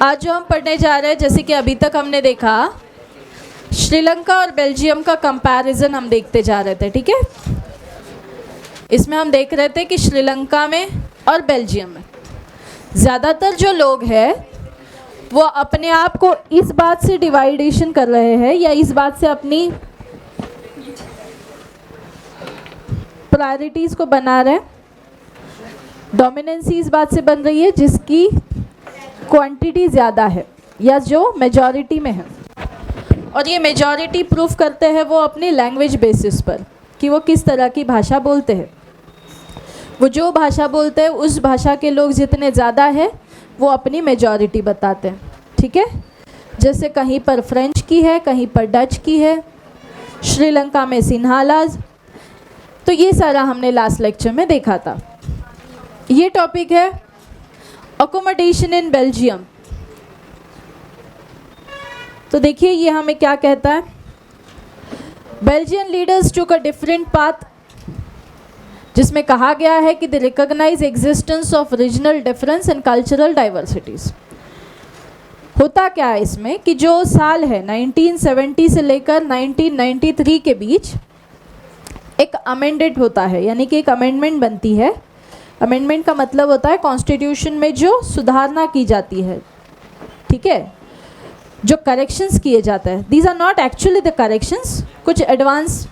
आज जो हम पढ़ने जा रहे हैं, जैसे कि अभी तक हमने देखा श्रीलंका और बेल्जियम का कंपैरिजन हम देखते जा रहे थे, ठीक है। इसमें हम देख रहे थे कि श्रीलंका में और बेल्जियम में ज़्यादातर जो लोग हैं वो अपने आप को इस बात से डिवाइडेशन कर रहे हैं या इस बात से अपनी प्रायोरिटीज़ को बना रहे हैं। डोमिनेंसी इस बात से बन रही है जिसकी क्वांटिटी ज़्यादा है या जो मेजॉरिटी में है, और ये मेजॉरिटी प्रूफ करते हैं वो अपनी लैंग्वेज बेसिस पर कि वो किस तरह की भाषा बोलते हैं। वो जो भाषा बोलते हैं उस भाषा के लोग जितने ज़्यादा है वो अपनी मेजॉरिटी बताते हैं, ठीक है। जैसे कहीं पर फ्रेंच की है, कहीं पर डच की है, श्रीलंका में सिन्हालाज। तो ये सारा हमने लास्ट लेक्चर में देखा था। ये टॉपिक है अकोमोडेशन इन बेल्जियम। तो देखिए ये हमें क्या कहता है। बेल्जियन लीडर्स टूक अ डिफरेंट पाथ, जिसमें कहा गया है कि they recognise existence of regional difference and cultural diversities. होता क्या है इसमें कि जो साल है 1970 से लेकर 1993 के बीच एक अमेंडेड होता है, यानी कि एक अमेंडमेंट बनती है। अमेंडमेंट का मतलब होता है कॉन्स्टिट्यूशन में जो सुधारना की जाती है, ठीक है, जो करेक्शंस किए जाते हैं। These are not actually the corrections, कुछ एडवांस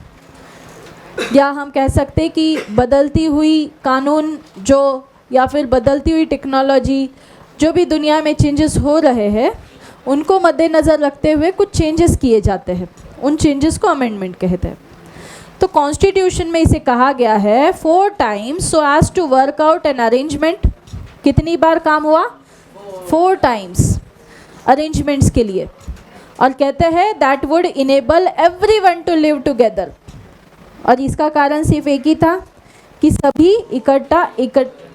या हम कह सकते हैं कि बदलती हुई कानून जो या फिर बदलती हुई टेक्नोलॉजी, जो भी दुनिया में चेंजेस हो रहे हैं उनको मद्देनज़र रखते हुए कुछ चेंजेस किए जाते हैं। उन चेंजेस को अमेंडमेंट कहते हैं। तो कॉन्स्टिट्यूशन में इसे कहा गया है 4 times so as to work out an arrangement. कितनी बार काम हुआ? 4 टाइम्स अरेंजमेंट्स के लिए। और कहते हैं that would enable everyone to live together. और इसका कारण सिर्फ एक ही था कि सभी इकट्ठा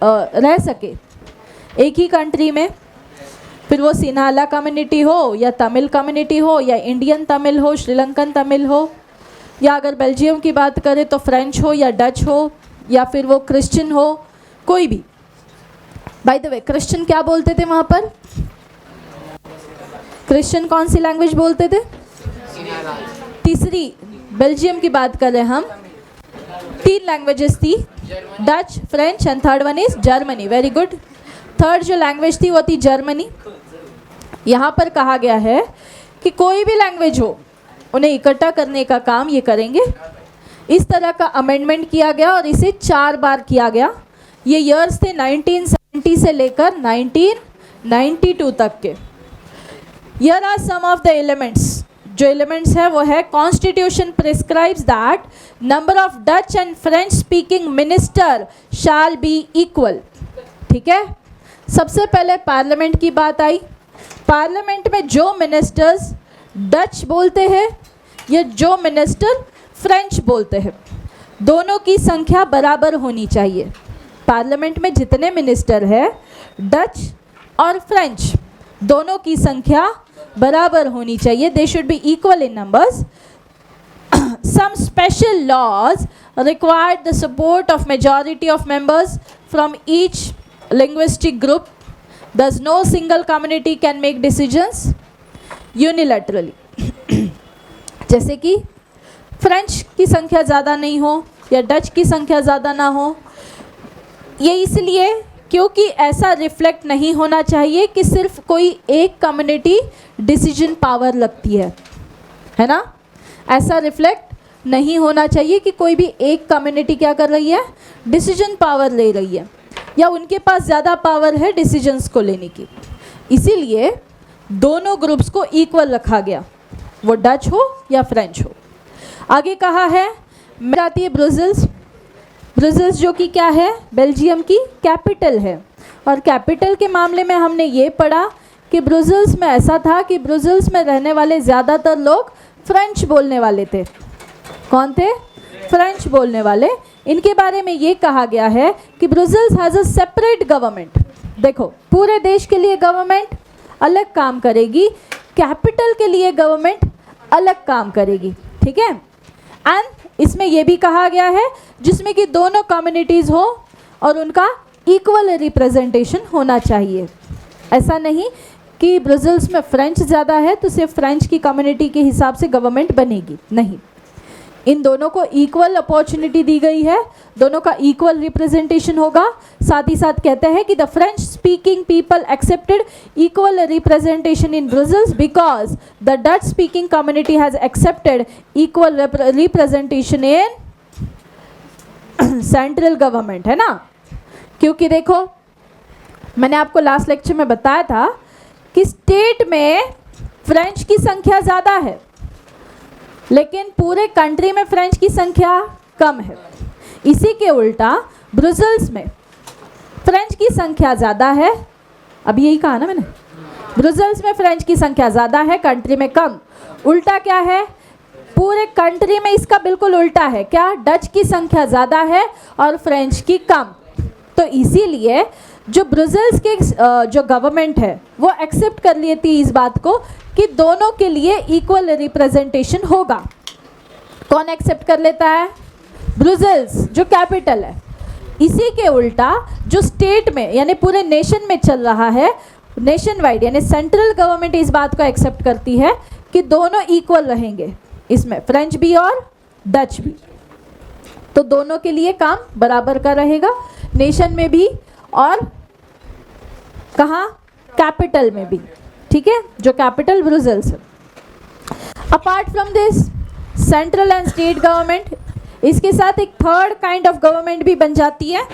रह सके एक ही कंट्री में। फिर वो सिन्हाला कम्युनिटी हो या तमिल कम्युनिटी हो या इंडियन तमिल हो, श्रीलंकन तमिल हो, या अगर बेल्जियम की बात करें तो फ्रेंच हो या डच हो या फिर वो क्रिश्चियन हो, कोई भी। बाय द वे क्रिश्चियन क्या बोलते थे वहाँ पर? क्रिश्चियन कौन सी लैंग्वेज बोलते थे? तीसरी बेल्जियम की बात करें हम, 3 लैंग्वेजेस थी, Dutch, French and third one is Germany. Very good. Third जो लैंग्वेज थी वो थी जर्मनी। यहाँ पर कहा गया है कि कोई भी लैंग्वेज हो उन्हें इकट्ठा करने का काम ये करेंगे। इस तरह का अमेंडमेंट किया गया और इसे 4 बार किया गया। ये ईयर्स थे 1970 से लेकर 1992 तक के। Here are some of the elements। जो एलिमेंट्स है वो है constitution prescribes that number of Dutch and French speaking minister shall be equal, ठीक है। सबसे पहले पार्लियामेंट की बात आई। पार्लियामेंट में जो मिनिस्टर्स डच बोलते हैं या जो मिनिस्टर फ्रेंच बोलते हैं, दोनों की संख्या बराबर होनी चाहिए। पार्लियामेंट में जितने मिनिस्टर हैं डच और फ्रेंच दोनों की संख्या बराबर होनी चाहिए। They should be equal in numbers. Some special laws required the support of majority of members from each linguistic group. Thus no single community can make decisions unilaterally. जैसे कि फ्रेंच की संख्या ज़्यादा नहीं हो या डच की संख्या ज़्यादा ना हो। ये इसलिए क्योंकि ऐसा रिफ्लेक्ट नहीं होना चाहिए कि सिर्फ कोई एक कम्युनिटी डिसीजन पावर लगती है ना। ऐसा रिफ्लेक्ट नहीं होना चाहिए कि कोई भी एक कम्युनिटी क्या कर रही है, डिसीजन पावर ले रही है या उनके पास ज़्यादा पावर है डिसीजंस को लेने की। इसीलिए दोनों ग्रुप्स को इक्वल रखा गया, वो डच हो या फ्रेंच हो। आगे कहा है मैं आती है ब्रुसेल्स। ब्रुसेल्स जो कि क्या है, बेल्जियम की कैपिटल है। और कैपिटल के मामले में हमने ये पढ़ा कि ब्रुसेल्स में ऐसा था कि ब्रुसेल्स में रहने वाले ज़्यादातर लोग फ्रेंच बोलने वाले थे। कौन थे? फ्रेंच बोलने वाले। इनके बारे में ये कहा गया है कि Brussels has a separate government. देखो पूरे देश के लिए गवर्नमेंट अलग काम करेगी, कैपिटल के लिए गवर्नमेंट अलग काम करेगी, ठीक है। एंड इसमें यह भी कहा गया है जिसमें कि दोनों कम्युनिटीज़ हो और उनका इक्वल रिप्रेजेंटेशन होना चाहिए। ऐसा नहीं कि ब्रसेल्स में फ्रेंच ज़्यादा है तो सिर्फ फ्रेंच की कम्युनिटी के हिसाब से गवर्नमेंट बनेगी, नहीं। इन दोनों को इक्वल अपॉर्चुनिटी दी गई है, दोनों का इक्वल रिप्रेजेंटेशन होगा। साथ ही साथ कहते हैं कि the French speaking people accepted equal representation in Brussels because the Dutch speaking community has accepted equal representation in central government, है ना। क्योंकि देखो मैंने आपको लास्ट लेक्चर में बताया था कि स्टेट में फ्रेंच की संख्या ज़्यादा है लेकिन पूरे कंट्री में फ्रेंच की संख्या कम है। इसी के उल्टा ब्रसेल्स में फ्रेंच की संख्या ज़्यादा है, अभी यही कहा ना मैंने, ब्रसेल्स में फ्रेंच की संख्या ज़्यादा है, कंट्री में कम। उल्टा क्या है, पूरे कंट्री में इसका बिल्कुल उल्टा है, क्या, डच की संख्या ज़्यादा है और फ्रेंच की कम। तो इसीलिए जो ब्रसेल्स के जो गवर्नमेंट है वो एक्सेप्ट कर लिए थी इस बात को कि दोनों के लिए इक्वल रिप्रेजेंटेशन होगा। कौन एक्सेप्ट कर लेता है, ब्रसेल्स जो कैपिटल है। इसी के उल्टा जो स्टेट में यानी पूरे नेशन में चल रहा है, नेशन वाइड यानी सेंट्रल गवर्नमेंट इस बात को एक्सेप्ट करती है कि दोनों इक्वल रहेंगे, इसमें फ्रेंच भी और डच भी। तो दोनों के लिए काम बराबर का रहेगा, नेशन में भी और कहाँ, कैपिटल में भी, ठीक है, जो कैपिटल ब्रसेल्स है। Apart from this central and state government, इसके साथ एक थर्ड काइंड ऑफ गवर्नमेंट भी बन जाती है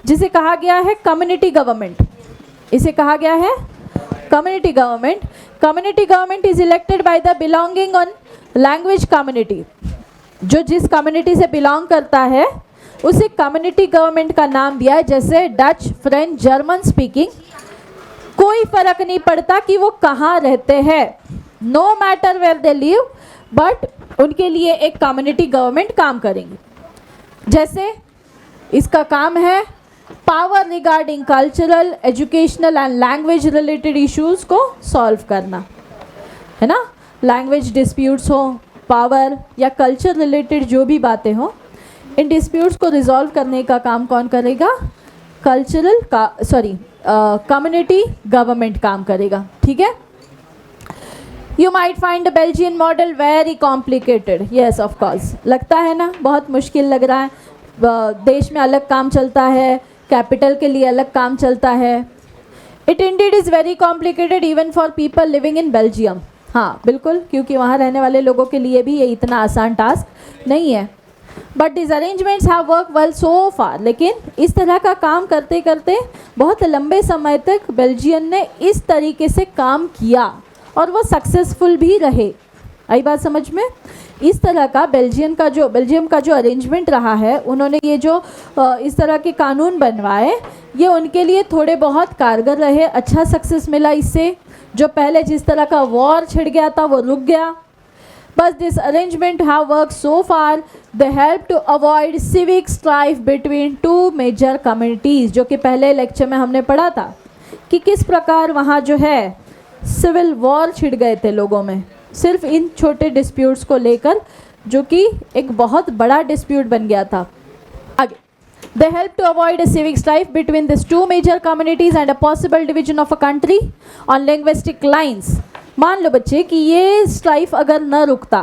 जिसे कहा गया है कम्युनिटी गवर्नमेंट। इसे कहा गया है community government. Community government is elected by the belonging on language community. जो जिस कम्युनिटी से बिलोंग करता है उसे कम्युनिटी गवर्नमेंट का नाम दिया है, जैसे डच, फ्रेंच, जर्मन स्पीकिंग। कोई फर्क नहीं पड़ता कि वो कहाँ रहते हैं, no matter where they live, but उनके लिए एक कम्युनिटी गवर्नमेंट काम करेंगे। जैसे इसका काम है power regarding cultural, educational and language related issues को सॉल्व करना, है ना। लैंग्वेज डिस्प्यूट्स हो, पावर या कल्चर रिलेटेड जो भी बातें हो, इन डिस्प्यूट्स को रिजॉल्व करने का काम कौन करेगा, कल्चरल का कम्युनिटी गवर्नमेंट काम करेगा, ठीक है। You might find the Belgian model very complicated, yes of course, लगता है ना बहुत मुश्किल लग रहा है। देश में अलग काम चलता है, कैपिटल के लिए अलग काम चलता है। It Indeed is very complicated even for people living in Belgium. हाँ बिल्कुल, क्योंकि वहाँ रहने वाले लोगों के लिए भी ये इतना आसान टास्क नहीं है। But this arrangements have work well so far. लेकिन इस तरह का काम करते करते बहुत लंबे समय तक बेल्जियम ने इस तरीके से काम किया और वो सक्सेसफुल भी रहे। आई बात समझ में। इस तरह का बेल्जियम का जो अरेंजमेंट रहा है, उन्होंने ये जो इस तरह के कानून बनवाए, ये उनके लिए थोड़े बहुत कारगर रहे, अच्छा सक्सेस मिला इससे। जो पहले जिस तरह का वॉर छिड़ गया था वो रुक गया। बस this arrangement have work so far, they help to avoid civic strife between two major communities, जो कि पहले लेक्चर में हमने पढ़ा था कि किस प्रकार वहाँ जो है सिविल वॉर छिड़ गए थे लोगों में, सिर्फ इन छोटे डिस्प्यूट्स को लेकर, जो कि एक बहुत बड़ा डिस्प्यूट बन गया था। आगे, they help to avoid a civic strife between these two major communities and a possible division of a country on linguistic lines। मान लो बच्चे कि ये स्ट्राइफ अगर न रुकता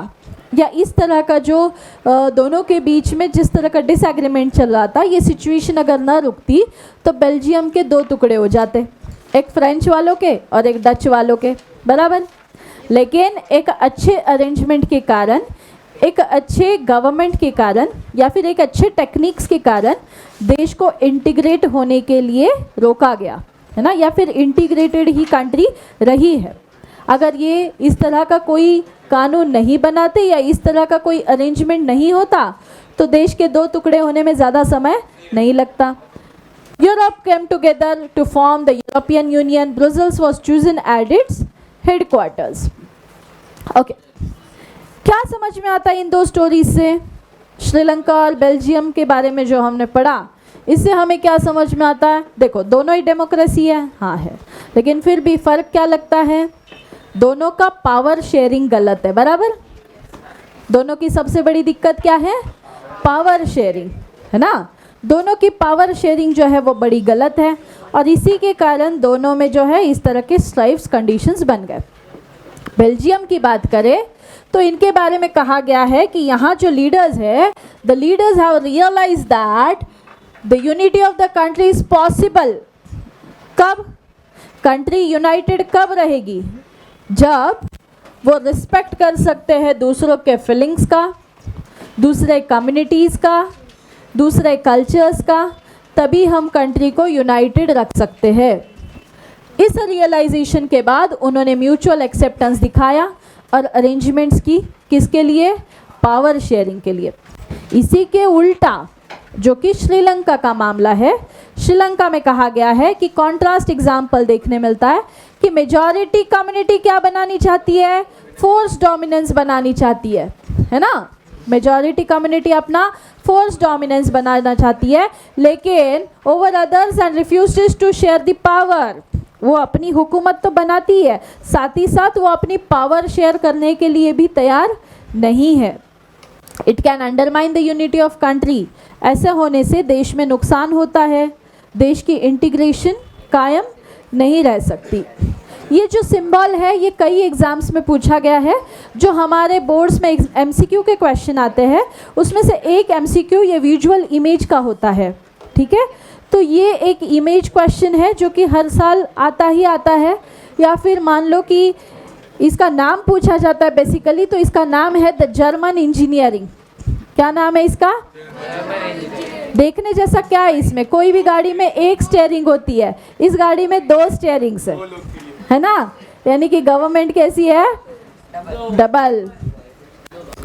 या इस तरह का जो दोनों के बीच में जिस तरह का डिसएग्रीमेंट चल रहा था, ये सिचुएशन अगर न रुकती तो बेल्जियम के दो टुकड़े हो जाते, एक फ्रेंच वालों के और एक डच वालों के, बराबर। लेकिन एक अच्छे अरेंजमेंट के कारण, एक अच्छे गवर्नमेंट के कारण या फिर एक अच्छे टेक्निक्स के कारण देश को इंटीग्रेट होने के लिए रोका गया, है ना, या फिर इंटीग्रेटेड ही कंट्री रही है। अगर ये इस तरह का कोई कानून नहीं बनाते या इस तरह का कोई अरेंजमेंट नहीं होता तो देश के दो टुकड़े होने में ज़्यादा समय नहीं लगता। Europe came together to form the European Union. Brussels was chosen as its headquarters. Okay, क्या समझ में आता है इन दो स्टोरीज से? श्रीलंका और बेल्जियम के बारे में जो हमने पढ़ा, इससे हमें क्या समझ में आता है? देखो, दोनों ही डेमोक्रेसी है, हाँ है, लेकिन फिर भी फ़र्क क्या लगता है? दोनों का पावर शेयरिंग गलत है, बराबर। दोनों की सबसे बड़ी दिक्कत क्या है? पावर शेयरिंग, है ना। दोनों की पावर शेयरिंग जो है वो बड़ी गलत है और इसी के कारण दोनों में जो है इस तरह के स्ट्राइव्स कंडीशंस बन गए। बेल्जियम की बात करें तो इनके बारे में कहा गया है कि यहाँ जो लीडर्स है, the leaders have realized that the unity of the country is possible. कब कंट्री यूनाइटेड कब रहेगी? जब वो रिस्पेक्ट कर सकते हैं दूसरों के फीलिंग्स का, दूसरे कम्युनिटीज़ का, दूसरे कल्चर्स का, तभी हम कंट्री को यूनाइटेड रख सकते हैं। इस रियलाइजेशन के बाद उन्होंने म्यूचुअल एक्सेप्टेंस दिखाया और अरेंजमेंट्स की, किसके लिए? पावर शेयरिंग के लिए। इसी के उल्टा जो कि श्रीलंका का मामला है, श्रीलंका में कहा गया है कि कॉन्ट्रास्ट एग्जाम्पल देखने मिलता है कि मेजॉरिटी कम्युनिटी क्या बनानी चाहती है? फोर्स डोमिनेंस बनानी चाहती है ना। मेजॉरिटी कम्युनिटी अपना फोर्स डोमिनेंस बनाना चाहती है, लेकिन over others and refuses to share the power. वो अपनी हुकूमत तो बनाती है, साथ ही साथ वो अपनी पावर शेयर करने के लिए भी तैयार नहीं है। It can undermine the unity of country. ऐसे होने से देश में नुकसान होता है, देश की इंटीग्रेशन कायम नहीं रह सकती। ये जो सिंबल है ये कई एग्जाम्स में पूछा गया है। जो हमारे बोर्ड्स में एमसीक्यू के क्वेश्चन आते हैं उसमें से एक एमसीक्यू ये विजुअल इमेज का होता है, ठीक है। तो ये एक इमेज क्वेश्चन है जो कि हर साल आता ही आता है। या फिर मान लो कि इसका नाम पूछा जाता है बेसिकली, तो इसका नाम है द जर्मन इंजीनियरिंग। क्या नाम है इसका? देखने जैसा क्या है इसमें? कोई भी गाड़ी में एक स्टीयरिंग होती है, इस गाड़ी में 2 स्टीयरिंग्स है ना। यानी कि गवर्नमेंट कैसी है? डबल।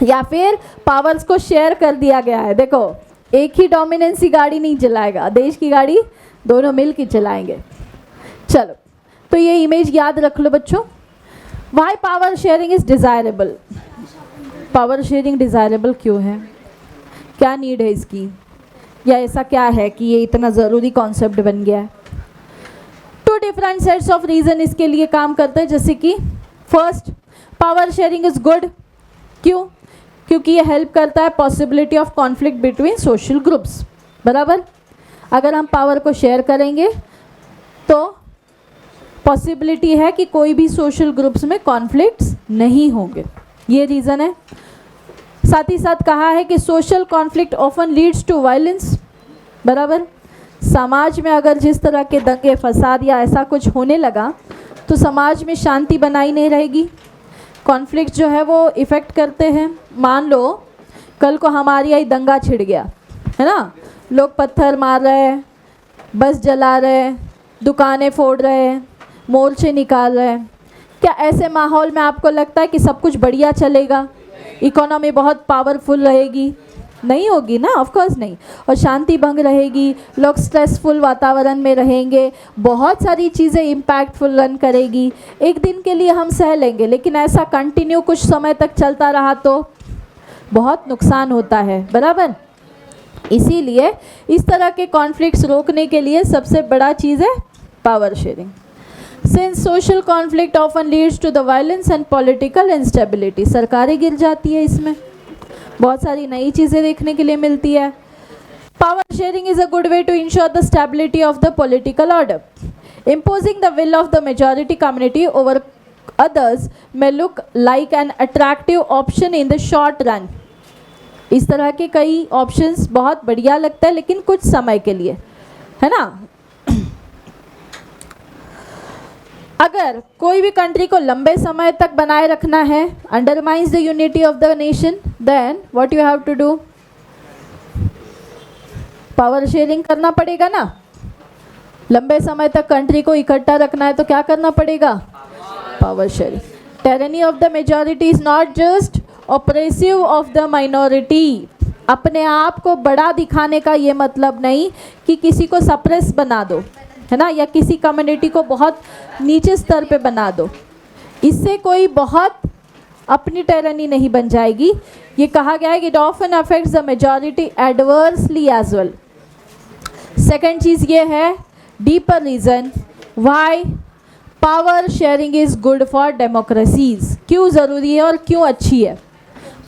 या फिर पावर्स को शेयर कर दिया गया है। देखो एक ही डोमिनेंसी गाड़ी नहीं चलाएगा, देश की गाड़ी दोनों मिल के चलाएंगे। चलो तो ये इमेज याद रख लो बच्चों। Why power sharing is desirable? Power sharing desirable क्यों है? क्या नीड है इसकी, या ऐसा क्या है कि ये इतना ज़रूरी कॉन्सेप्ट बन गया है? 2 डिफरेंट सेट्स ऑफ रीज़न इसके लिए काम करते हैं। जैसे कि first, power sharing is good. क्यों? क्योंकि ये हेल्प करता है possibility of conflict between social groups. बराबर, अगर हम पावर को शेयर करेंगे तो पॉसिबिलिटी है कि कोई भी सोशल ग्रुप्स में कॉन्फ्लिक्ट्स नहीं होंगे, ये रीज़न है। साथ ही साथ कहा है कि social conflict often leads to violence. बराबर, समाज में अगर जिस तरह के दंगे फसाद या ऐसा कुछ होने लगा तो समाज में शांति बनाई नहीं रहेगी। कॉन्फ्लिक्ट जो है वो इफ़ेक्ट करते हैं। मान लो कल को हमारे यहाँ दंगा छिड़ गया है ना, लोग पत्थर मार रहे हैं, बस जला रहे हैं, दुकानें फोड़ रहे हैं, मोर्चे निकाल रहे हैं, क्या ऐसे माहौल में आपको लगता है कि सब कुछ बढ़िया चलेगा, इकोनॉमी बहुत पावरफुल रहेगी? नहीं होगी ना, ऑफ कोर्स नहीं। और शांति भंग रहेगी, लोग स्ट्रेसफुल वातावरण में रहेंगे, बहुत सारी चीज़ें इम्पैक्टफुल रन करेगी। एक दिन के लिए हम सह लेंगे, लेकिन ऐसा कंटिन्यू कुछ समय तक चलता रहा तो बहुत नुकसान होता है। बराबर, इसीलिए इस तरह के कॉन्फ्लिक्ट्स रोकने के लिए सबसे बड़ा चीज़ है power sharing. Since social conflict often leads to the violence and political instability, सरकारें गिर जाती है, इसमें बहुत सारी नई चीज़ें देखने के लिए मिलती है। Power sharing is a good way to ensure the stability of the political order. Imposing the will of the majority community over others may look like an attractive option in the short run। इस तरह के कई options बहुत बढ़िया लगता है लेकिन कुछ समय के लिए, है ना। अगर कोई भी कंट्री को लंबे समय तक बनाए रखना है, undermines the unity of the nation, then what you have to do? Power sharing करना पड़ेगा ना। लंबे समय तक कंट्री को इकट्ठा रखना है तो क्या करना पड़ेगा? Power sharing. Tyranny of the majority is not just oppressive of the minority. अपने आप को बड़ा दिखाने का ये मतलब नहीं कि किसी को सप्रेस बना दो, है ना, या किसी कम्युनिटी को बहुत नीचे स्तर पे बना दो। इससे कोई बहुत अपनी टायरनी नहीं बन जाएगी। ये कहा गया है कि it often affects the majority adversely as well. Second चीज़ ये है, deeper reason why power sharing is good for democracies. क्यों ज़रूरी है और क्यों अच्छी है?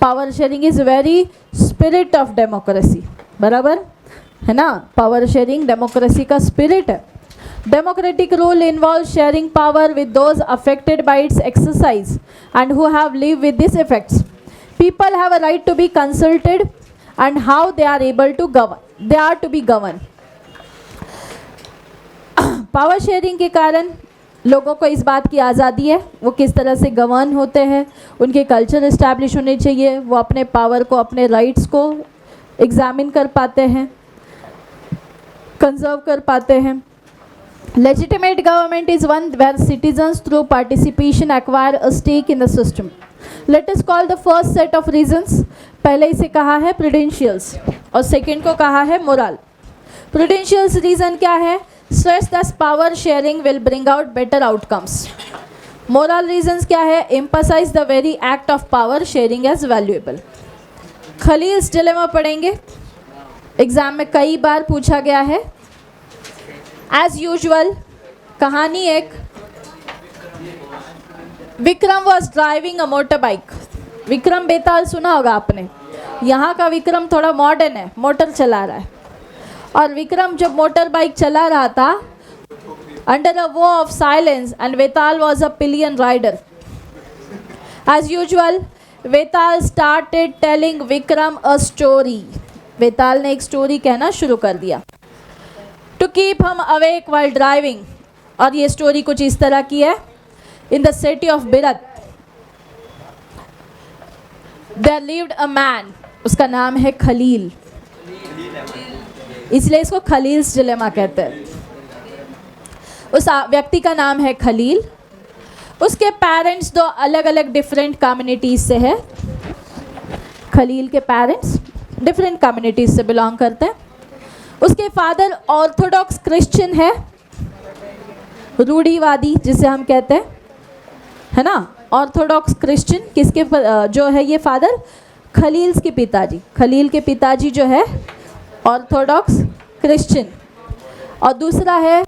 Power sharing is very spirit of democracy. बराबर, है ना, पावर शेयरिंग डेमोक्रेसी का स्पिरिट है। Democratic rule involve sharing power with those affected by its exercise and who have live with this effects. People have a right to be consulted and how they are able to govern, they are to be govern. Power sharing के कारण लोगों को इस बात की आज़ादी है वो किस तरह से गवर्न होते हैं, उनके कल्चर इस्टेब्लिश होने चाहिए, वो अपने पावर को, अपने राइट्स को एग्जामिन कर पाते हैं, कंजर्व कर पाते हैं। Legitimate government is one where citizens through participation acquire a stake in the system. Let us call the first set of reasons. पहले इसे कहा है प्रूडेंशियल्स और सेकेंड को कहा है मोरल। प्रूडेंशियल्स रीज़न क्या है? Stress that power sharing will bring out better outcomes. Moral reasons क्या है? Emphasize the very act of power sharing as valuable. Khalil's dilemma पढ़ेंगे, एग्जाम में कई बार पूछा गया है। As usual, कहानी एक, Vikram was driving a motorbike. Vikram बेताल सुना होगा आपने, यहाँ का विक्रम थोड़ा मॉडर्न है, मोटर चला रहा है। और विक्रम जब मोटर बाइक चला रहा था under a vow of silence and Vetal was a pillion rider. As usual Vetal started telling Vikram a story. Vetal ने एक स्टोरी कहना शुरू कर दिया to keep him awake while driving. और ये स्टोरी कुछ इस तरह की है। In the city of Beirut there lived a man, उसका नाम है खलील, इसलिए इसको खलील्स डिलेमा कहते हैं। उस व्यक्ति का नाम है खलील। उसके पेरेंट्स दो अलग अलग डिफरेंट कम्युनिटीज से है। खलील के पेरेंट्स डिफरेंट कम्युनिटीज से बिलोंग करते हैं। उसके फादर ऑर्थोडॉक्स क्रिश्चियन है, रूढ़िवादी जिसे हम कहते हैं, है ना, ऑर्थोडॉक्स क्रिश्चियन। किसके जो है ये फादर? खलील्स के पिताजी। खलील के पिताजी जो है ऑर्थोडॉक्स क्रिश्चियन। और दूसरा है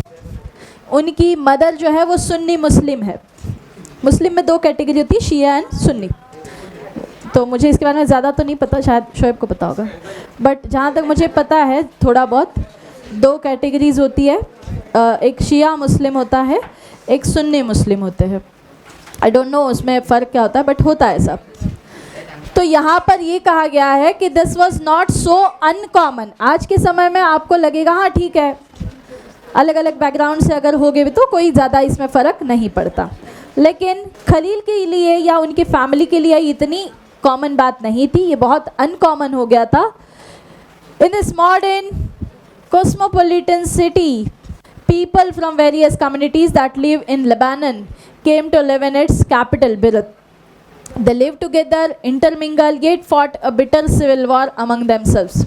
उनकी मदर जो है वो सुन्नी मुस्लिम है। मुस्लिम में दो कैटेगरी होती है, शिया एंड सुन्नी। तो मुझे इसके बारे में ज़्यादा तो नहीं पता, शायद शोएब को पता होगा, बट जहाँ तक मुझे पता है थोड़ा बहुत, दो कैटेगरीज होती है, एक शिया मुस्लिम होता है, एक सुन्नी मुस्लिम होते हैं। आई डोंट नो उसमें फ़र्क क्या होता है, बट होता है सब। तो यहाँ पर ये कहा गया है कि this was not so uncommon. आज के समय में आपको लगेगा हाँ ठीक है, अलग अलग बैकग्राउंड से अगर हो गए तो कोई ज़्यादा इसमें फ़र्क नहीं पड़ता, लेकिन खलील के लिए या उनकी फैमिली के लिए इतनी कॉमन बात नहीं थी, ये बहुत अनकॉमन हो गया था। In this modern cosmopolitan city, people from various communities that live in Lebanon came to live in its capital, Beirut. They lived together, intermingled, yet fought a bitter civil war among themselves.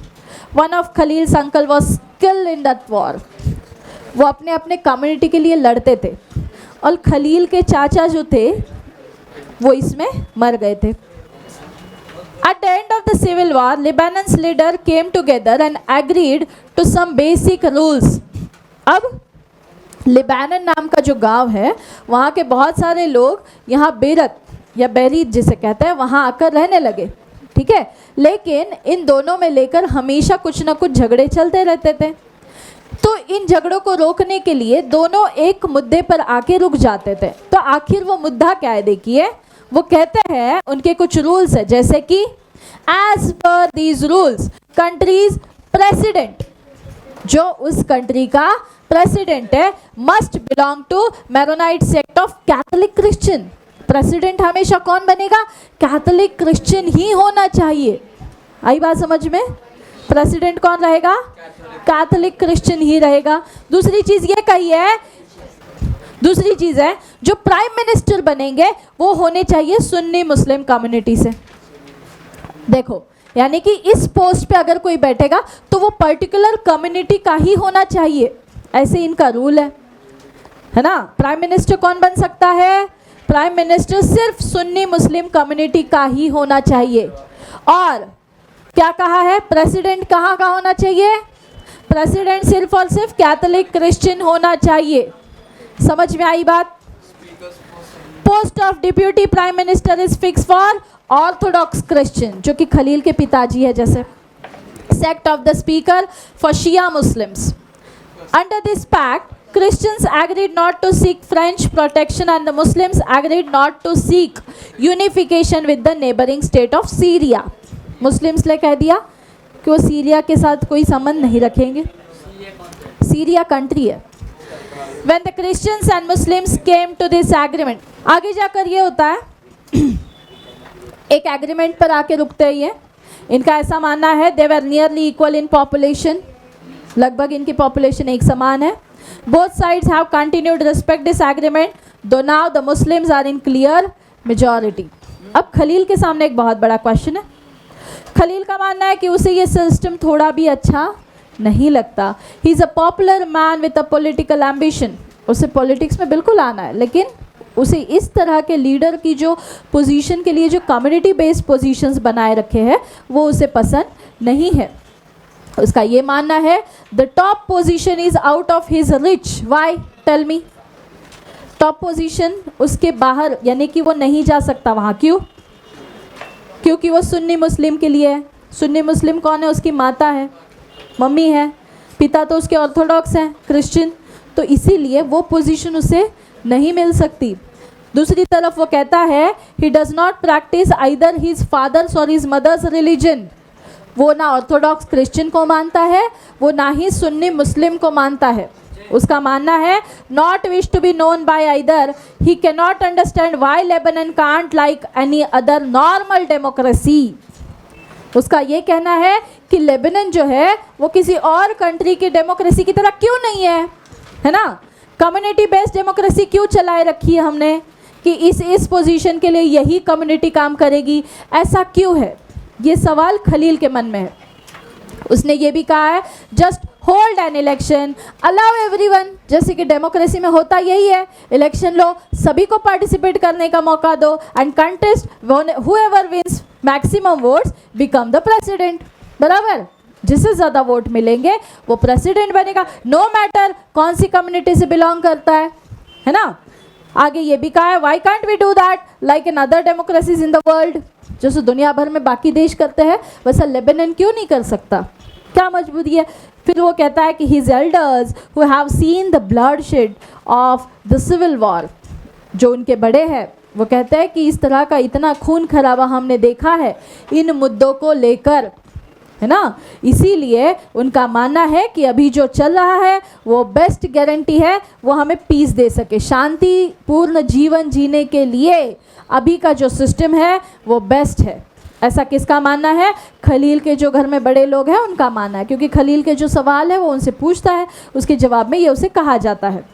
One of Khalil's uncle was killed in that war. वो अपने अपने community के लिए लड़ते थे और खलील के चाचा जो थे वो इसमें मर गए थे। At the end of the civil war, Lebanon's leader came together and agreed to some basic rules. अब लेबानन नाम का जो गांव है वहाँ के बहुत सारे लोग यहाँ बेरत या बैरीत जिसे कहते हैं वहाँ आकर रहने लगे, ठीक है। लेकिन इन दोनों में लेकर हमेशा कुछ ना कुछ झगड़े चलते रहते थे। तो इन झगड़ों को रोकने के लिए दोनों एक मुद्दे पर आके रुक जाते थे। तो आखिर वो मुद्दा क्या है? देखिए, वो कहते हैं उनके कुछ रूल्स है, जैसे कि as per these rules countries president, जो उस कंट्री का प्रेसिडेंट है, must belong to Maronite sect of Catholic Christian. President हमेशा कौन बनेगा? कैथोलिक क्रिश्चियन ही होना चाहिए। आई बात समझ में? प्रेसिडेंट कौन रहेगा? कैथोलिक क्रिश्चियन ही रहेगा। दूसरी चीज ये कही है, दूसरी चीज है जो प्राइम मिनिस्टर बनेंगे वो होने चाहिए सुन्नी मुस्लिम कम्युनिटी से। देखो, यानी कि इस पोस्ट पे अगर कोई बैठेगा तो वो पर्टिकुलर कम्युनिटी का ही होना चाहिए, ऐसे इनका रूल है ना। प्राइम मिनिस्टर कौन बन सकता है? प्राइम मिनिस्टर सिर्फ सुन्नी मुस्लिम कम्युनिटी का ही होना चाहिए। और क्या कहा है? प्रेसिडेंट कहाँ का होना चाहिए? प्रेसिडेंट सिर्फ और सिर्फ कैथोलिक क्रिश्चियन होना चाहिए। समझ में आई बात? Post of deputy prime minister is fix for Orthodox Christian, जो कि खलील के पिताजी है जैसे, sect of the speaker for Shia Muslims. Under this pact, Christians agreed not to seek French protection and the Muslims agreed not to seek unification with the neighboring state of Syria. Muslims ने कह दिया कि वो Syria के साथ कोई संबंध नहीं रखेंगे. सीरिया कंट्री है. When the Christians and Muslims came to this agreement, आगे जाकर ये होता है एक एग्रीमेंट पर आके रुकते ही है. इनका ऐसा मानना है they were nearly equal in population, लगभग इनकी पॉपुलेशन एक समान है. Both sides have continued to respect this agreement, though now the Muslims are in clear majority. अब खलील के सामने एक बहुत बड़ा क्वेश्चन है. खलील का मानना है कि उसे ये सिस्टम थोड़ा भी अच्छा नहीं लगता. He is a popular man with a political ambition. उसे पॉलिटिक्स में बिल्कुल आना है, लेकिन उसे इस तरह के लीडर की जो पोजीशन के लिए जो कम्युनिटी बेस्ड पोजीशंस बनाए रखे हैं वो उसे पसंद नहीं है. उसका ये मानना है the top position is out of his reach. Why? Tell me. Top position उसके बाहर, यानी कि वो नहीं जा सकता वहाँ. क्यों? क्योंकि वो सुन्नी मुस्लिम के लिए है. सुन्नी मुस्लिम कौन है? उसकी माता है, मम्मी है, पिता तो उसके ऑर्थोडॉक्स हैं, क्रिश्चियन. तो इसीलिए वो पोजीशन उसे नहीं मिल सकती. दूसरी तरफ वो कहता है he does not practice either his father's और हिज मदर्स रिलीजन. वो ना ऑर्थोडॉक्स क्रिश्चियन को मानता है, वो ना ही सुन्नी मुस्लिम को मानता है. उसका मानना है not wish to be known by either. He can not understand why Lebanon can't like any other normal democracy. उसका ये कहना है कि लेबनन जो है वो किसी और कंट्री की डेमोक्रेसी की तरह क्यों नहीं है ना. कम्युनिटी बेस्ड डेमोक्रेसी क्यों चलाए रखी है हमने कि इस पोजीशन के लिए यही कम्युनिटी काम करेगी, ऐसा क्यों है? ये सवाल खलील के मन में है. उसने ये भी कहा है just hold an election, allow everyone. जैसे कि डेमोक्रेसी में होता यही है, इलेक्शन लो, सभी को पार्टिसिपेट करने का मौका दो, and contest, whoever wins maximum votes become the president. बराबर, जिससे ज़्यादा वोट मिलेंगे वो प्रेसिडेंट बनेगा, नो मैटर कौन सी कम्युनिटी से बिलोंग करता है ना. आगे ये भी कहा है why can't we do that like in other democracies in the world. जैसे दुनिया भर में बाकी देश करते हैं वैसा लेबनान क्यों नहीं कर सकता, क्या मजबूरी है? फिर वो कहता है कि his elders who have seen the bloodshed of the civil war, जो उनके बड़े हैं वो कहते हैं कि इस तरह का इतना खून खराबा हमने देखा है इन मुद्दों को लेकर, है ना. इसीलिए उनका मानना है कि अभी जो चल रहा है वो बेस्ट गारंटी है, वो हमें पीस दे सके, शांतिपूर्ण जीवन जीने के लिए अभी का जो सिस्टम है वो बेस्ट है. ऐसा किसका मानना है? खलील के जो घर में बड़े लोग हैं उनका मानना है, क्योंकि खलील के जो सवाल है वो उनसे पूछता है, उसके जवाब में ये उसे कहा जाता है.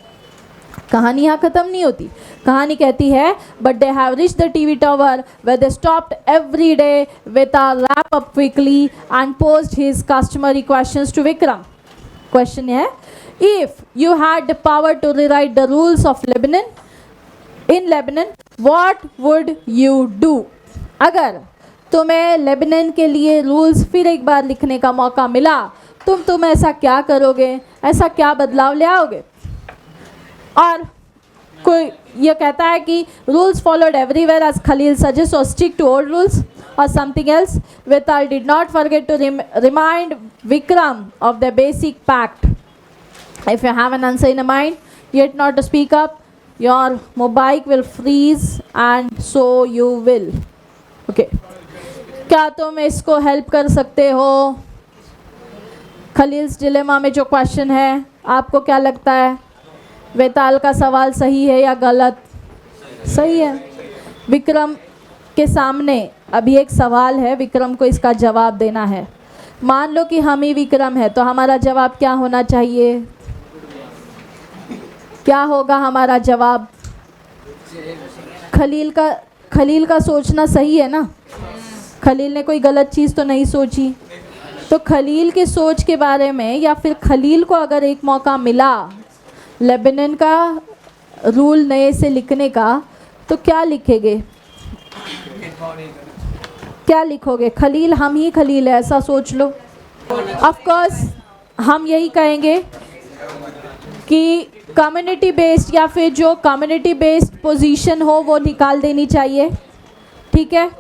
कहानी यहाँ ख़त्म नहीं होती. कहानी कहती है but they have reach the TV tower where they stopped every day with a wrap up quickly and posed his customary questions to Vikram. Question है if you had the power to rewrite the rules of Lebanon in Lebanon what would you do. अगर तुम्हें Lebanon के लिए rules फिर एक बार लिखने का मौका मिला, तुम ऐसा क्या करोगे, ऐसा क्या बदलाव ले आओगे? और कोई ये कहता है कि rules followed everywhere as Khalil suggest और स्टिक टू ओल्ड रूल्स और something else. Vetal did not forget to remind Vikram of the basic pact. If you have an answer in mind yet not to speak up, your mobile will freeze and so you will. Okay, क्या तुम इसको help कर सकते हो? Khalil's dilemma में जो question है आपको क्या लगता है? वेताल का सवाल सही है या गलत? सही है. विक्रम के सामने अभी एक सवाल है, विक्रम को इसका जवाब देना है. मान लो कि हम ही विक्रम है तो हमारा जवाब क्या होना चाहिए? क्या होगा हमारा जवाब? खलील का सोचना सही है ना. खलील ने कोई गलत चीज़ तो नहीं सोची. तो खलील के सोच के बारे में, या फिर खलील को अगर एक मौका मिला लेबनान का रूल नए से लिखने का, तो क्या लिखेंगे? क्या लिखोगे? खलील हम ही खलील है ऐसा सोच लो. ऑफ कोर्स हम यही कहेंगे कि कम्युनिटी बेस्ड या फिर जो कम्युनिटी बेस्ड पोजीशन हो वो निकाल देनी चाहिए. ठीक है,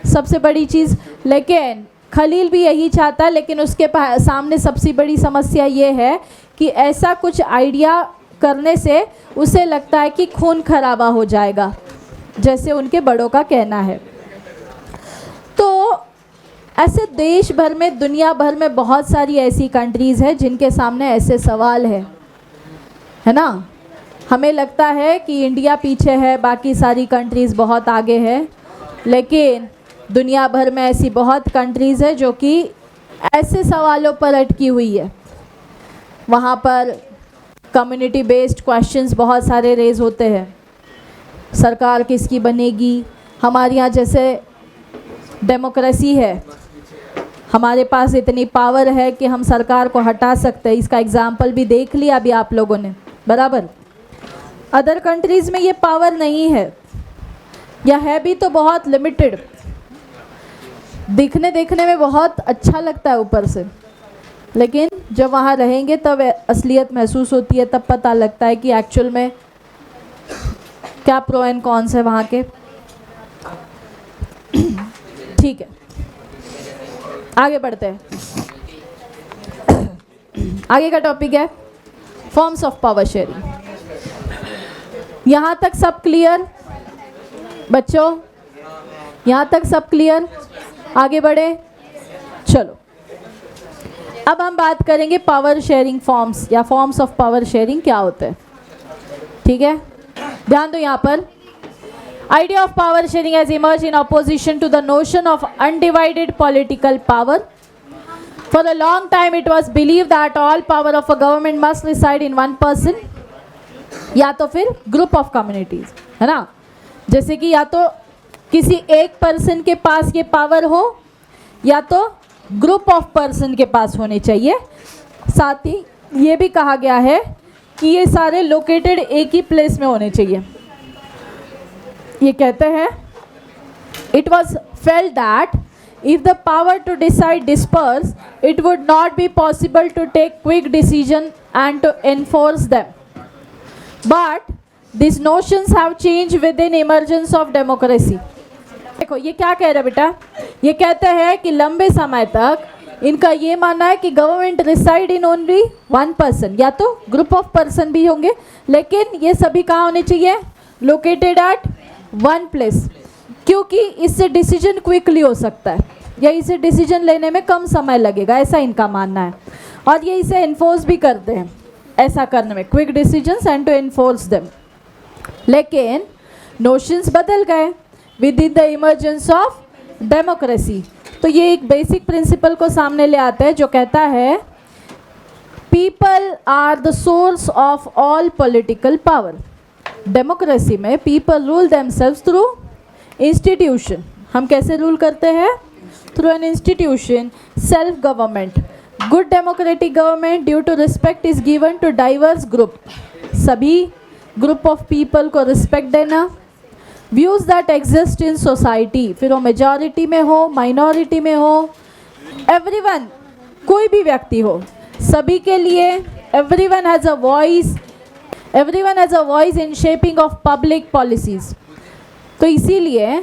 सबसे बड़ी चीज़. लेकिन खलील भी यही चाहता है, लेकिन उसके सामने सबसे बड़ी समस्या ये है कि ऐसा कुछ आइडिया करने से उसे लगता है कि खून खराबा हो जाएगा, जैसे उनके बड़ों का कहना है। तो ऐसे देश भर में, दुनिया भर में बहुत सारी ऐसी कंट्रीज़ हैं जिनके सामने ऐसे सवाल है ना। हमें लगता है कि इंडिया पीछे है, बाकी सारी कंट्रीज़ बहुत आगे है, लेकिन दुनिया भर में ऐसी बहुत कंट्रीज़ है जो कि ऐसे सवालों पर अटकी हुई है। वहाँ पर कम्युनिटी बेस्ड क्वेश्चंस बहुत सारे रेज होते हैं। सरकार किसकी बनेगी? हमारे यहाँ जैसे डेमोक्रेसी है, हमारे पास इतनी पावर है कि हम सरकार को हटा सकते हैं। इसका एग्जाम्पल भी देख लिया अभी आप लोगों ने, बराबर। अदर कंट्रीज़ में ये पावर नहीं है, या है भी तो बहुत लिमिटेड। देखने में बहुत अच्छा लगता है ऊपर से, लेकिन जब वहाँ रहेंगे तब असलियत महसूस होती है, तब पता लगता है कि एक्चुअल में क्या प्रो एंड कॉन्स है वहाँ के। ठीक है, आगे बढ़ते हैं। आगे का टॉपिक है फॉर्म्स ऑफ पावर शेयरिंग। यहाँ तक सब क्लियर बच्चों? यहाँ तक सब क्लियर? आगे बढ़े, चलो। अब हम बात करेंगे पावर शेयरिंग फॉर्म्स, या फॉर्म्स ऑफ पावर शेयरिंग क्या होते हैं। ठीक है, ध्यान दो यहाँ पर। Idea of power sharing has emerged in opposition to the notion of undivided political power. For a long time, it was believed that all power of a government must reside in one person, या तो फिर group of communities, है ना। जैसे कि या तो किसी एक पर्सन के पास ये पावर हो, या तो ग्रुप ऑफ पर्सन के पास होने चाहिए। साथ ही ये भी कहा गया है कि ये सारे लोकेटेड एक ही प्लेस में होने चाहिए। ये कहते हैं it was felt that if the power to decide disperse it would not be possible to take quick decision and to enforce them, but this notions have change within emergence of democracy. देखो ये क्या कह रहे हैं बेटा, ये कहते हैं कि लंबे समय तक इनका ये मानना है कि government reside in only one person, या तो ग्रुप ऑफ पर्सन भी होंगे, लेकिन ये सभी कहाँ होने चाहिए? लोकेटेड एट वन प्लेस, क्योंकि इससे डिसीजन क्विकली हो सकता है, या इसे डिसीजन लेने में कम समय लगेगा, ऐसा इनका मानना है। और ये इसे इन्फोर्स भी करते हैं ऐसा करने में, quick decisions and to enforce them. लेकिन नोशंस बदल गए within the emergence of democracy. तो ये एक बेसिक प्रिंसिपल को सामने ले आता है जो कहता है people are the source of all political power. Democracy में people rule themselves through institution. हम कैसे रूल करते हैं? Through an institution, self government. Good democratic government due to respect is given to diverse group. सभी group of people को respect देना। Views that exist in society, फिर वो majority में हो, माइनॉरिटी में हो, एवरीवन, कोई भी व्यक्ति हो, सभी के लिए everyone has a voice, everyone has a voice in shaping of public policies. तो इसीलिए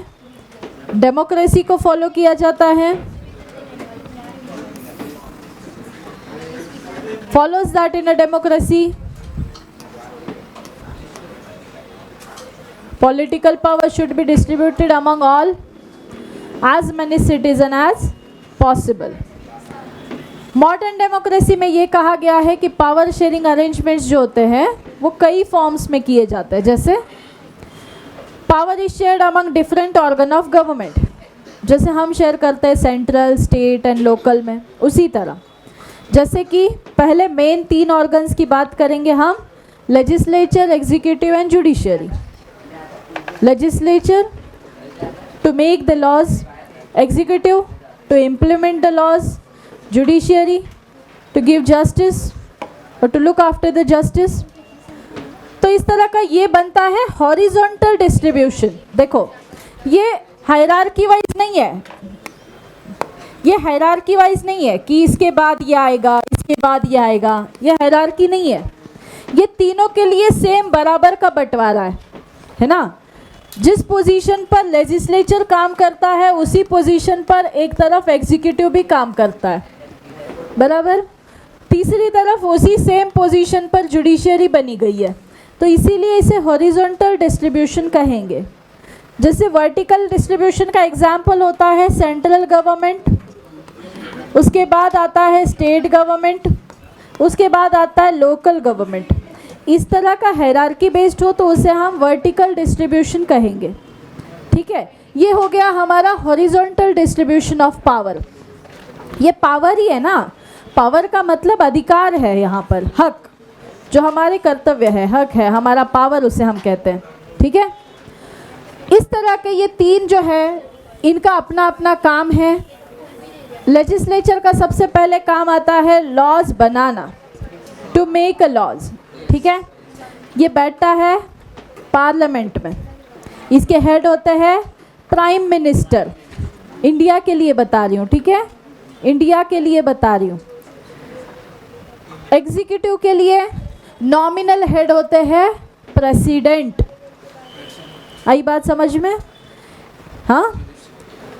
डेमोक्रेसी को फॉलो किया जाता है। follows that in a democracy political power should be distributed among all as many citizens as possible. Modern democracy में ये कहा गया है कि पावर शेयरिंग अरेंजमेंट्स जो होते हैं वो कई फॉर्म्स में किए जाते हैं। जैसे power is shared among different organ of government, जैसे हम शेयर करते हैं सेंट्रल, स्टेट एंड लोकल में, उसी तरह जैसे कि पहले मेन 3 ऑर्गन्स की बात करेंगे हम, legislature, executive and judiciary. Legislature to make the laws, executive to implement the laws, judiciary to give justice और to look after the justice. तो इस तरह का ये बनता है हॉरिजॉन्टल डिस्ट्रीब्यूशन। देखो ये हायरार्की वाइज नहीं है, ये हायरार्की वाइज नहीं है कि इसके बाद ये आएगा, इसके बाद ये आएगा, ये हायरार्की नहीं है। ये तीनों के लिए सेम बराबर का बंटवारा है ना। जिस पोजीशन पर लेजिस्लेचर काम करता है उसी पोजीशन पर एक तरफ एग्जीक्यूटिव भी काम करता है, बराबर। तीसरी तरफ उसी सेम पोजीशन पर जुडिशियरी बनी गई है, तो इसीलिए इसे हॉरिजॉन्टल डिस्ट्रीब्यूशन कहेंगे। जैसे वर्टिकल डिस्ट्रीब्यूशन का एग्जाम्पल होता है सेंट्रल गवर्नमेंट, उसके बाद आता है स्टेट गवर्नमेंट, उसके बाद आता है लोकल गवर्नमेंट। इस तरह का हायरार्की बेस्ड हो तो उसे हम वर्टिकल डिस्ट्रीब्यूशन कहेंगे, ठीक है। ये हो गया हमारा हॉरिजॉन्टल डिस्ट्रीब्यूशन ऑफ पावर। ये पावर ही है ना, पावर का मतलब अधिकार है, यहाँ पर हक, जो हमारे कर्तव्य है, हक है हमारा, पावर उसे हम कहते हैं, ठीक है। इस तरह के ये तीन जो है इनका अपना अपना काम है। लेजिस्लेचर का सबसे पहले काम आता है लॉज बनाना, टू मेक अ लॉज, ठीक है। ये बैठता है पार्लियामेंट में, इसके हेड होते हैं प्राइम मिनिस्टर, इंडिया के लिए बता रही हूँ, ठीक है, इंडिया के लिए बता रही हूँ। एग्जीक्यूटिव के लिए नॉमिनल हेड होते हैं प्रेसिडेंट, आई बात समझ में? हाँ,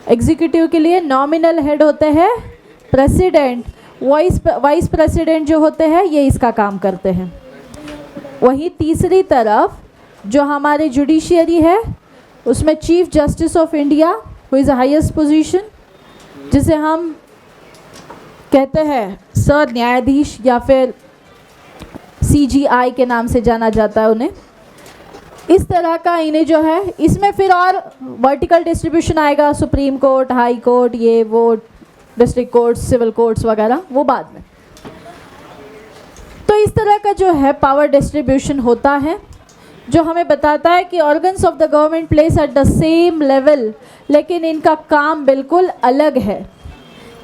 एग्जीक्यूटिव के लिए नॉमिनल हेड होते हैं प्रेसिडेंट, वाइस प्रेसिडेंट जो होते हैं ये इसका काम करते हैं। वहीं तीसरी तरफ जो हमारे जुडिशियरी है उसमें chief justice of India who is the highest position, जिसे हम कहते हैं सर न्यायाधीश या फिर CGI के नाम से जाना जाता है उन्हें। इस तरह का इन्हें जो है, इसमें फिर और वर्टिकल डिस्ट्रीब्यूशन आएगा, सुप्रीम कोर्ट, हाई कोर्ट, ये वो डिस्ट्रिक्ट कोर्ट्स, सिविल कोर्ट्स वगैरह, वो बाद में। तो इस तरह का जो है पावर डिस्ट्रीब्यूशन होता है, जो हमें बताता है कि organs of the government place at the same level, लेकिन इनका काम बिल्कुल अलग है।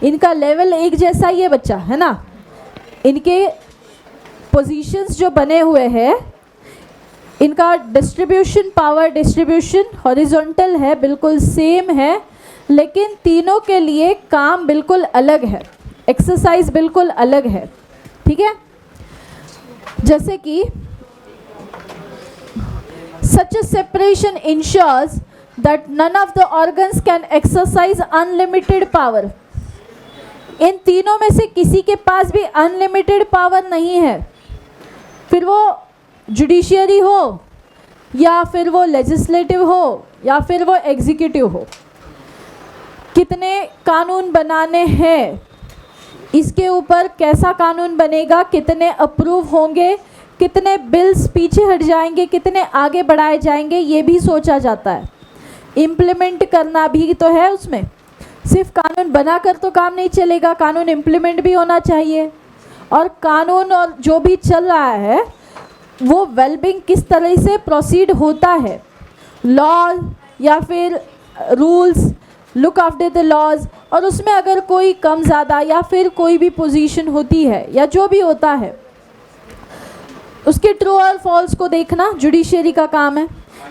इनका लेवल एक जैसा ही है बच्चा, है ना, इनके पोजीशंस जो बने हुए हैं, इनका डिस्ट्रीब्यूशन, पावर डिस्ट्रीब्यूशन हॉरिजॉन्टल है, बिल्कुल सेम है, लेकिन तीनों के लिए काम बिल्कुल अलग है, एक्सरसाइज बिल्कुल अलग है, ठीक है। जैसे कि such a separation ensures that none of the organs can exercise unlimited power. इन तीनों में से किसी के पास भी अनलिमिटेड पावर नहीं है, फिर वो जुडिशियरी हो या फिर वो लेजिस्लेटिव हो या फिर वो एग्जीक्यूटिव हो। कितने कानून बनाने हैं, इसके ऊपर कैसा कानून बनेगा, कितने अप्रूव होंगे, कितने बिल्स पीछे हट जाएंगे, कितने आगे बढ़ाए जाएंगे, ये भी सोचा जाता है। इम्प्लीमेंट करना भी तो है उसमें, सिर्फ कानून बनाकर तो काम नहीं चलेगा, कानून इम्प्लीमेंट भी होना चाहिए। और कानून और जो भी चल रहा है वो वेलबिंग किस तरह से प्रोसीड होता है, लॉ या फिर rules, look after the laws, और उसमें अगर कोई कम ज़्यादा या फिर कोई भी पोजीशन होती है या जो भी होता है उसके ट्रू और फॉल्स को देखना जुडिशियरी का काम है।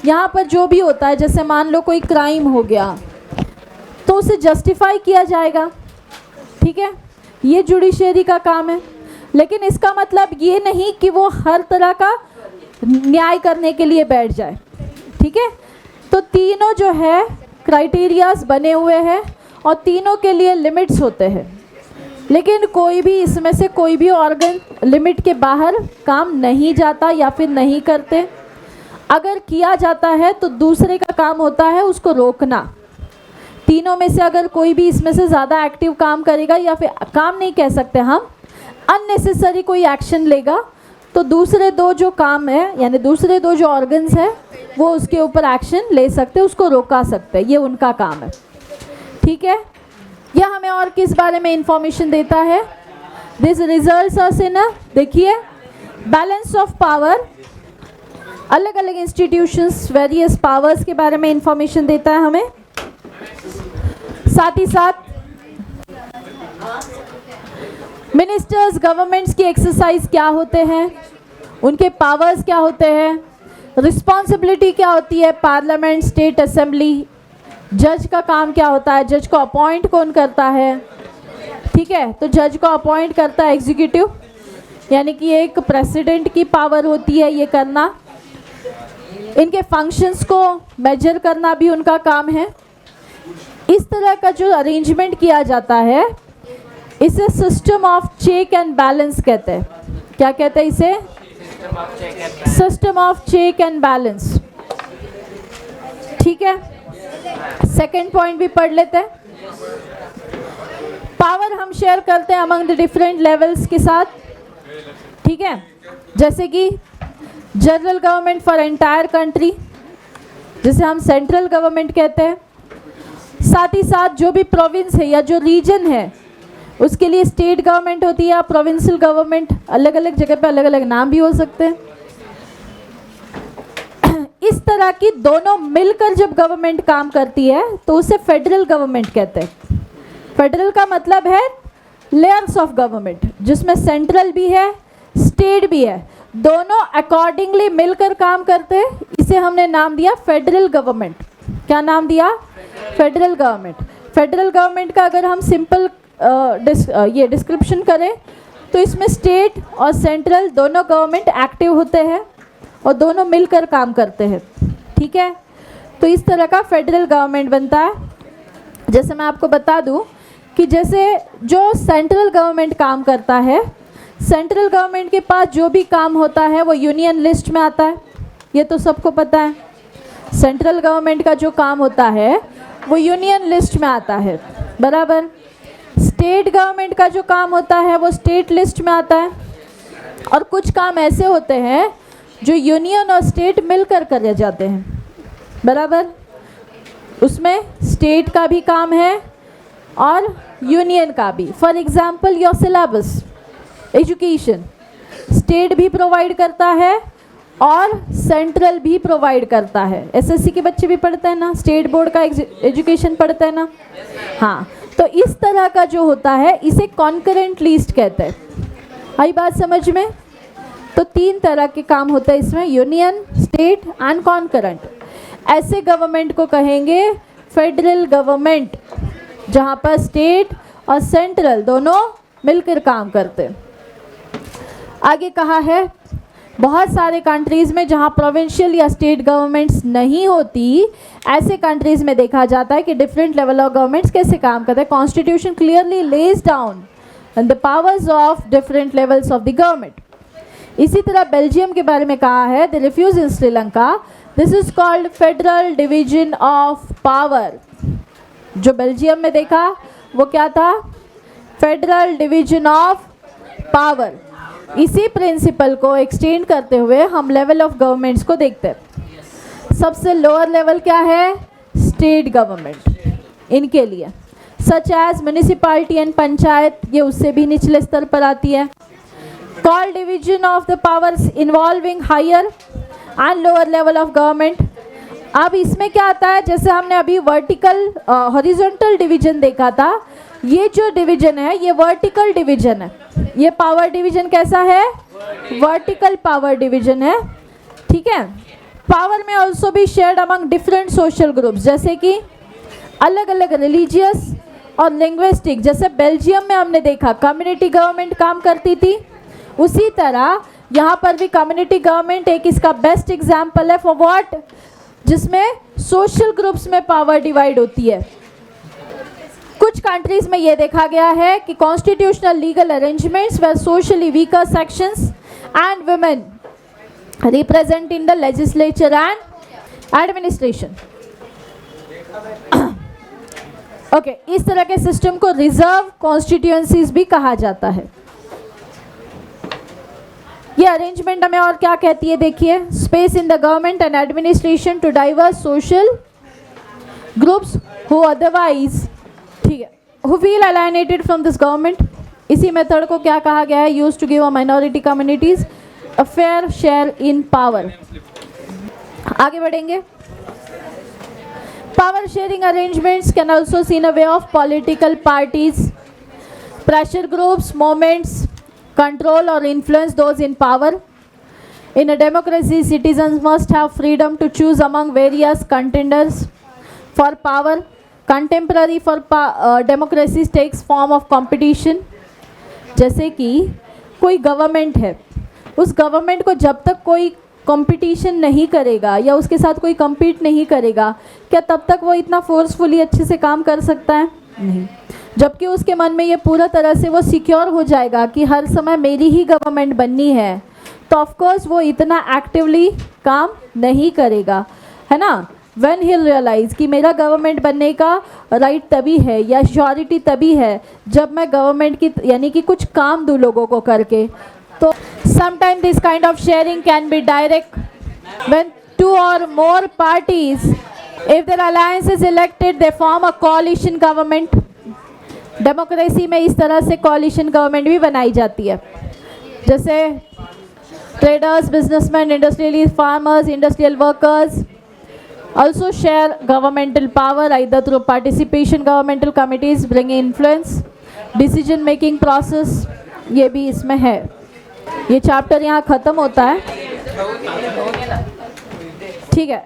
यहाँ पर जो भी होता है, जैसे मान लो कोई क्राइम हो गया तो उसे जस्टिफाई किया जाएगा, ठीक है, ये जुडिशियरी का काम है। लेकिन इसका मतलब ये नहीं कि वो हर तरह का न्याय करने के लिए बैठ जाए, ठीक है। तो तीनों जो है क्राइटेरियाज बने हुए हैं और तीनों के लिए लिमिट्स होते हैं, लेकिन कोई भी इसमें से कोई भी ऑर्गन लिमिट के बाहर काम नहीं जाता या फिर नहीं करते। अगर किया जाता है तो दूसरे का काम होता है उसको रोकना। तीनों में से अगर कोई भी इसमें से ज़्यादा एक्टिव काम करेगा या फिर काम नहीं कह सकते हम, अननेसेसरी कोई एक्शन लेगा, तो दूसरे दो जो काम है यानी दूसरे दो जो ऑर्गन्स हैं वो उसके ऊपर एक्शन ले सकते हैं, उसको रोका सकते हैं, ये उनका काम है, ठीक है। यह हमें और किस बारे में इंफॉर्मेशन देता है, दिस रिजल्ट्स अस इन, देखिए, बैलेंस ऑफ पावर, अलग अलग इंस्टीट्यूशंस वेरियस पावर्स के बारे में इंफॉर्मेशन देता है हमें। साथ ही साथ मिनिस्टर्स, गवर्नमेंट्स की एक्सरसाइज क्या होते हैं, उनके पावर्स क्या होते हैं, रिस्पॉन्सिबिलिटी क्या होती है, पार्लियामेंट, स्टेट असेंबली, जज का काम क्या होता है, जज को अपॉइंट कौन करता है, ठीक है। तो जज को अपॉइंट करता है एग्जीक्यूटिव, यानी कि एक प्रेसिडेंट की पावर होती है ये करना। इनके फंक्शंस को मेजर करना भी उनका काम है। इस तरह का जो अरेंजमेंट किया जाता है इसे system of check and balance कहते हैं। क्या कहते हैं इसे? System of check and balance. ठीक है, सेकंड पॉइंट भी पढ़ लेते हैं। पावर हम शेयर करते हैं अमंग द डिफरेंट लेवल्स के साथ। ठीक है, जैसे कि general government for entire country, जिसे हम सेंट्रल गवर्नमेंट कहते हैं। साथ ही साथ जो भी प्रोविंस है या जो रीजन है उसके लिए स्टेट गवर्नमेंट होती है या प्रोविंशियल गवर्नमेंट, अलग अलग जगह पे अलग अलग नाम भी हो सकते हैं। इस तरह की दोनों मिलकर जब गवर्नमेंट काम करती है तो उसे फेडरल गवर्नमेंट कहते हैं। फेडरल का मतलब है लेयर्स ऑफ गवर्नमेंट, जिसमें सेंट्रल भी है स्टेट भी है, दोनों अकॉर्डिंगली मिलकर काम करते हैं। इसे हमने नाम दिया फेडरल गवर्नमेंट। क्या नाम दिया? Federal government. फेडरल गवर्नमेंट का अगर हम सिंपल ये डिस्क्रिप्शन करें तो इसमें स्टेट और सेंट्रल दोनों गवर्नमेंट एक्टिव होते हैं और दोनों मिलकर काम करते हैं। ठीक है, तो इस तरह का फेडरल गवर्नमेंट बनता है। जैसे मैं आपको बता दूं कि जैसे जो सेंट्रल गवर्नमेंट काम करता है, सेंट्रल गवर्नमेंट के पास जो भी काम होता है वो यूनियन लिस्ट में आता है, ये तो सबको पता है। सेंट्रल गवर्नमेंट का जो काम होता है वो यूनियन लिस्ट में आता है, बराबर। स्टेट गवर्नमेंट का जो काम होता है वो स्टेट लिस्ट में आता है। और कुछ काम ऐसे होते हैं जो यूनियन और स्टेट मिलकर करे जाते हैं, बराबर। उसमें स्टेट का भी काम है और यूनियन का भी। For example your syllabus education state भी प्रोवाइड करता है और सेंट्रल भी प्रोवाइड करता है। एसएससी के बच्चे भी पढ़ते हैं ना, स्टेट बोर्ड का एजुकेशन पढ़ते हैं ना। हाँ, तो इस तरह का जो होता है इसे कॉन्करेंट लिस्ट कहते हैं। आई बात समझ में? तो तीन तरह के काम होते हैं इसमें, यूनियन, स्टेट एंड कॉन्करेंट। ऐसे गवर्नमेंट को कहेंगे फेडरल गवर्नमेंट, जहाँ पर स्टेट और सेंट्रल दोनों मिलकर काम करते हैं। आगे कहा है बहुत सारे कंट्रीज़ में जहाँ प्रोविंशियल या स्टेट गवर्नमेंट्स नहीं होती, ऐसे कंट्रीज़ में देखा जाता है कि डिफरेंट लेवल ऑफ गवर्नमेंट्स कैसे काम करते हैं। Constitution clearly lays down the powers of different levels of the government. इसी तरह बेल्जियम के बारे में कहा है, the refuge in Sri Lanka, this is called federal division of power. जो बेल्जियम में देखा वो क्या था? Federal division of power. इसी प्रिंसिपल को एक्सटेंड करते हुए हम लेवल ऑफ गवर्नमेंट्स को देखते हैं। सबसे लोअर लेवल क्या है? State government. इनके लिए such as municipality and panchayat, ये उससे भी निचले स्तर पर आती है। Call division of the powers involving higher and lower level of government. अब इसमें क्या आता है, जैसे हमने अभी वर्टिकल हॉरिजॉन्टल डिवीजन देखा था, ये जो डिवीजन है ये वर्टिकल डिवीजन है। ये पावर डिवीजन कैसा है? वर्टिकल पावर डिवीजन है। ठीक है, पावर में ऑल्सो भी shared among different social groups, जैसे कि अलग अलग रिलीजियस और लिंग्विस्टिक। जैसे बेल्जियम में हमने देखा कम्युनिटी गवर्नमेंट काम करती थी, उसी तरह यहाँ पर भी कम्युनिटी गवर्नमेंट एक इसका बेस्ट एग्जाम्पल है फॉर व्हाट, जिसमें सोशल ग्रुप्स में पावर डिवाइड होती है। कुछ कंट्रीज में ये देखा गया है कि constitutional legal arrangements where socially weaker sections and women represent in the legislature and administration. Okay, इस तरह के सिस्टम को रिजर्व कॉन्स्टिट्यूएंसीज भी कहा जाता है। ये अरेंजमेंट हमें और क्या कहती है, देखिए, space in the government and administration to diverse social groups who otherwise, ठीक है, who feel alienated from this government. इसी मेथड को क्या कहा गया है? Use to give a minority communities a fair share in power. आगे बढ़ेंगे। Power sharing arrangements can also seen a way of political parties, pressure groups, movements control or influence those in power. In a democracy, citizens must have freedom to choose among various contenders for power. Contemporary for democracy takes form of competition. जैसे कि कोई government है, उस government को जब तक कोई competition नहीं करेगा या उसके साथ कोई compete नहीं करेगा, क्या तब तक वो इतना फोर्सफुली अच्छे से काम कर सकता है? नहीं। जबकि उसके मन में ये पूरा तरह से वो सिक्योर हो जाएगा कि हर समय मेरी ही गवर्नमेंट बननी है, तो ऑफकोर्स वो इतना एक्टिवली काम नहीं करेगा, है ना। व्हेन ही रियलाइज कि मेरा गवर्नमेंट बनने का राइट तभी है या श्योरिटी तभी है जब मैं गवर्नमेंट की यानी कि कुछ काम दूँ लोगों को करके। तो sometime this kind of sharing can be direct when 2 or more parties, if their alliance is elected, they form a coalition government. Democracy में इस तरह से coalition government भी बनाई जाती है, जैसे traders, businessmen, industrialists, farmers, industrial workers also share governmental power either through participation governmental committees bringing influence, decision making process, ये भी इसमें है। ये चैप्टर यहाँ ख़त्म होता है, ठीक है।